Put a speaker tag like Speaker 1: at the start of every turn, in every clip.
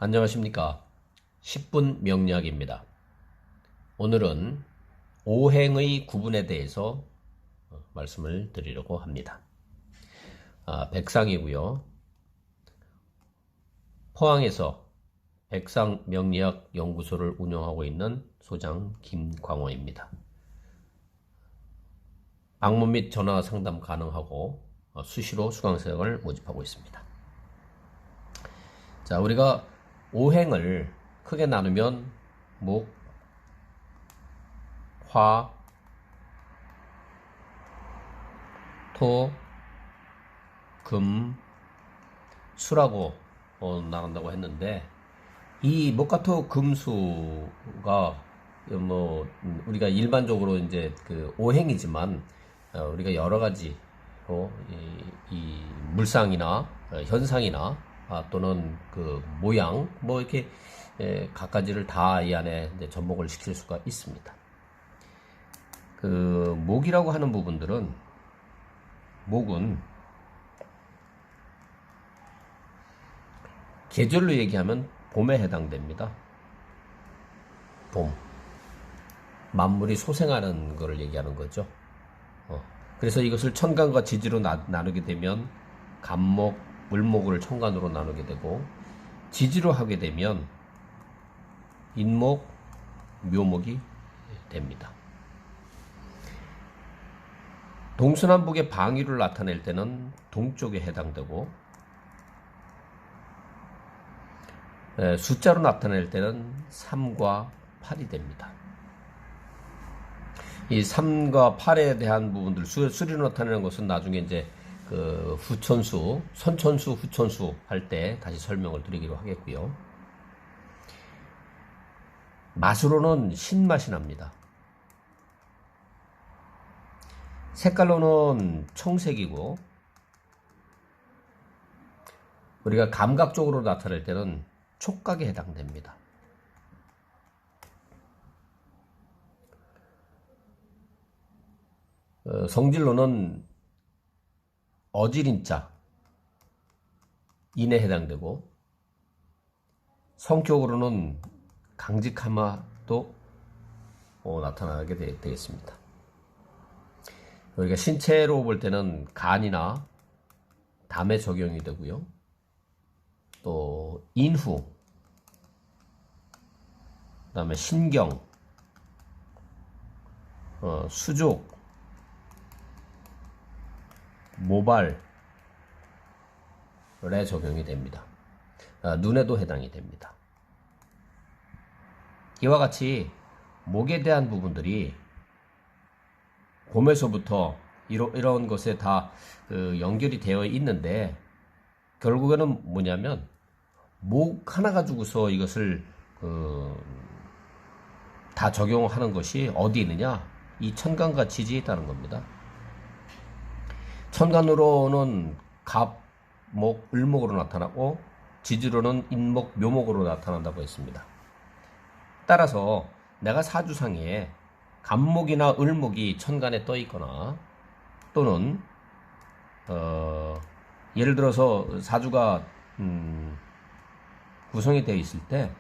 Speaker 1: 안녕하십니까. 10분 명리학입니다. 오늘은 오행의 구분에 대해서 말씀을 드리려고 합니다. 백상이고요. 포항에서 백상 명리학 연구소를 운영하고 있는 소장 김광호입니다. 방문 및 전화 상담 가능하고 수시로 수강생을 모집하고 있습니다. 자, 우리가 오행을 크게 나누면 목, 화, 토, 금, 수라고 나간다고 했는데, 이 목화, 토, 금수가 우리가 일반적으로 이제 그 오행이지만 우리가 여러 가지로 이 물상이나 현상이나 또는 그 모양 이렇게 갖가지를 다 이 안에 접목을 시킬 수가 있습니다. 그 목이라고 하는 부분들은, 목은 계절로 얘기하면 봄에 해당됩니다. 봄, 만물이 소생하는 것을 얘기하는 거죠. 그래서 이것을 천간과 지지로 나누게 되면 간목, 을목을 천간으로 나누게 되고, 지지로 하게 되면 인목, 묘목이 됩니다. 동서남북의 방위를 나타낼 때는 동쪽에 해당되고, 숫자로 나타낼 때는 3과 8이 됩니다. 이 3과 8에 대한 부분들, 수리로 나타내는 것은 나중에 이제 그 후천수, 선천수, 후천수 할 때 다시 설명을 드리기로 하겠고요. 맛으로는 신맛이 납니다. 색깔로는 청색이고, 우리가 감각적으로 나타낼 때는 촉각에 해당됩니다. 성질로는 어지린자, 인에 해당되고, 성격으로는 강직함도 나타나게 되겠습니다. 우리가 신체로 볼 때는 간이나 담에 적용이 되고요. 또 인후, 그 다음에 신경, 수족, 모발에 적용이 됩니다. 눈에도 해당이 됩니다. 이와 같이 목에 대한 부분들이 봄에서부터 이런 것에 다 연결이 되어 있는데, 결국에는 뭐냐면 목 하나 가지고서 이것을 다 적용하는 것이 어디 있느냐? 이 천간과 지지에 있다는 겁니다. 천간으로는 갑, 목, 을목으로 나타나고, 지지로는 인목, 묘목으로 나타난다고 했습니다. 따라서 내가 사주상에 갑목이나 을목이 천간에 떠 있거나, 또는 예를 들어서 사주가 구성이 되어 있을 때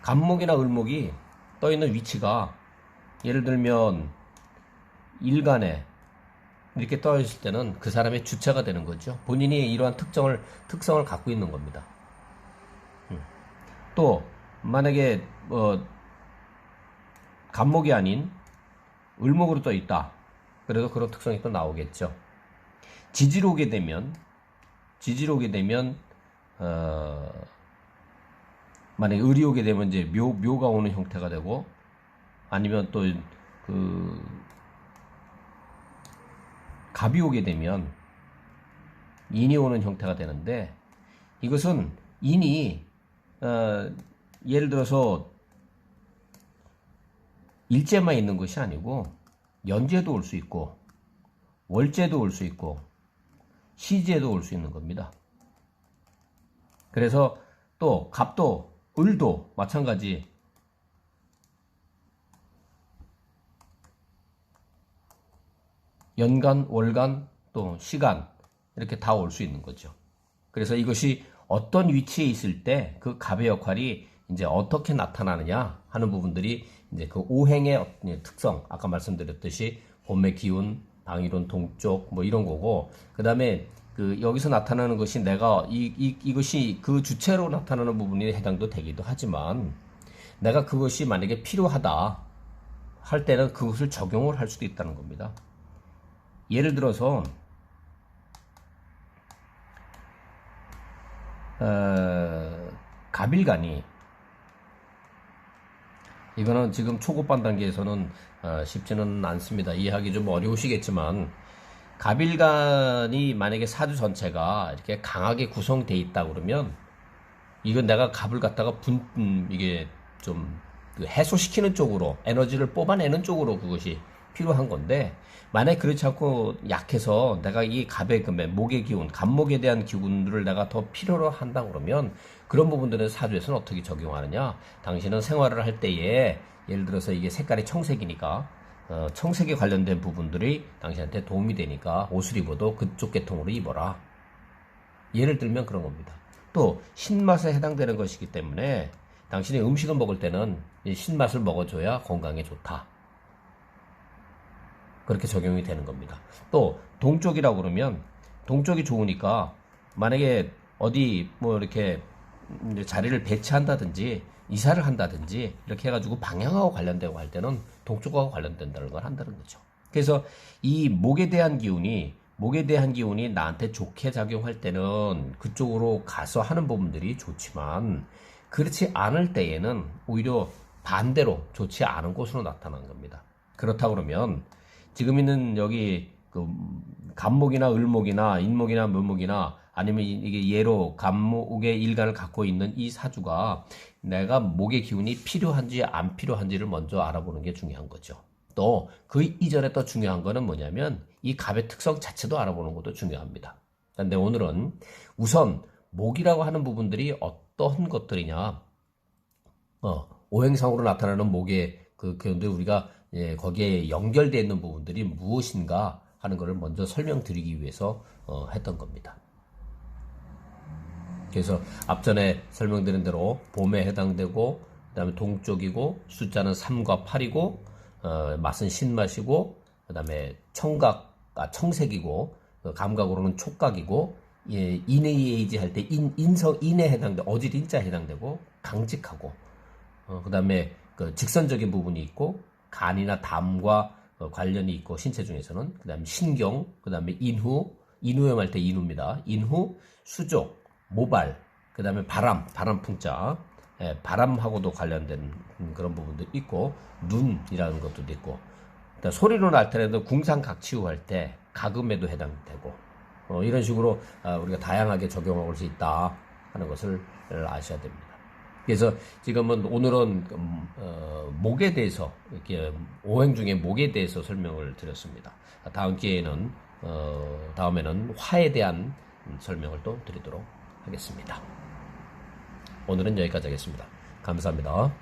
Speaker 1: 갑목이나 을목이 떠 있는 위치가, 예를 들면 일간에 이렇게 떠 있을 때는 그 사람의 주체가 되는 거죠. 본인이 이러한 특성을 갖고 있는 겁니다. 또 만약에 갑목이 아닌 을목으로 떠 있다, 그래도 그런 특성이 또 나오겠죠. 지지로 오게 되면 만약에 을이 오게 되면 이제 묘가 오는 형태가 되고, 아니면 또 갑이 오게 되면 인이 오는 형태가 되는데, 이것은 인이 예를 들어서 일제만 있는 것이 아니고 연제도 올 수 있고, 월제도 올 수 있고, 시제도 올 수 있는 겁니다. 그래서 또 갑도, 을도 마찬가지, 연간, 월간, 또 시간, 이렇게 다 올 수 있는 거죠. 그래서 이것이 어떤 위치에 있을 때 그 갑의 역할이 이제 어떻게 나타나느냐 하는 부분들이 이제 그 오행의 특성, 아까 말씀드렸듯이 봄의 기운, 방위론 동쪽 뭐 이런 거고, 그 다음에 그 여기서 나타나는 것이 내가 이것이 그 주체로 나타나는 부분이 해당도 되기도 하지만, 내가 그것이 만약에 필요하다 할 때는 그것을 적용을 할 수도 있다는 겁니다. 예를 들어서 갑일간이, 이거는 지금 초급반 단계에서는 쉽지는 않습니다. 이해하기 좀 어려우시겠지만, 갑일간이 만약에 사주 전체가 이렇게 강하게 구성되어 있다 그러면, 이건 내가 갑을 갖다가 이게 좀 해소시키는 쪽으로, 에너지를 뽑아내는 쪽으로 그것이 필요한 건데, 만약에 그렇지 않고 약해서 내가 이 갑의 목의 기운, 갑목에 대한 기운들을 내가 더 필요로 한다 그러면, 그런 부분들은 사주에서는 어떻게 적용하느냐? 당신은 생활을 할 때에 예를 들어서 이게 색깔이 청색이니까 청색에 관련된 부분들이 당신한테 도움이 되니까 옷을 입어도 그쪽 계통으로 입어라. 예를 들면 그런 겁니다. 또 신맛에 해당되는 것이기 때문에 당신이 음식을 먹을 때는 신맛을 먹어줘야 건강에 좋다. 그렇게 적용이 되는 겁니다. 또 동쪽이라고 그러면 동쪽이 좋으니까 만약에 어디 뭐 이렇게 자리를 배치한다든지 이사를 한다든지 이렇게 해가지고 방향하고 관련되고 할 때는 동쪽하고 관련된다는 걸 한다는 거죠. 그래서 이 목에 대한 기운이 나한테 좋게 작용할 때는 그쪽으로 가서 하는 부분들이 좋지만, 그렇지 않을 때에는 오히려 반대로 좋지 않은 곳으로 나타나는 겁니다. 그렇다 그러면 지금 있는 여기 그 갑목이나 을목이나 인목이나 묘목이나 아니면 이게 예로 갑목의 일간을 갖고 있는 이 사주가 내가 목의 기운이 필요한지 안 필요한지를 먼저 알아보는 게 중요한 거죠. 또 그 이전에 또 중요한 거는 뭐냐면 이 갑의 특성 자체도 알아보는 것도 중요합니다. 근데 오늘은 우선 목이라고 하는 부분들이 어떤 것들이냐, 오행상으로 나타나는 목의 그런데 우리가 거기에 연결되어 있는 부분들이 무엇인가 하는 것을 먼저 설명드리기 위해서 했던 겁니다. 그래서 앞전에 설명드린 대로 봄에 해당되고, 그 다음에 동쪽이고, 숫자는 3과 8이고, 맛은 신맛이고, 그 다음에 청색이고, 감각으로는 촉각이고, 인에이지 할 때 인에 해당되고, 어질 인자에 해당되고, 강직하고, 그 다음에 그 직선적인 부분이 있고, 간이나 담과 관련이 있고, 신체 중에서는, 그 다음에 신경, 그 다음에 인후염 할 때 인후입니다. 인후, 수족, 모발, 그 다음에 바람 풍자, 바람하고도 관련된 그런 부분도 있고, 눈이라는 것도 있고, 소리로 나타내는 궁상각치유 할 때 가금에도 해당되고, 이런 식으로 우리가 다양하게 적용할 수 있다 하는 것을 아셔야 됩니다. 그래서 지금은 오늘은 목에 대해서, 이렇게 오행 중에 목에 대해서 설명을 드렸습니다. 다음 기회에는 다음에는 화에 대한 설명을 또 드리도록 하겠습니다. 오늘은 여기까지 하겠습니다. 감사합니다.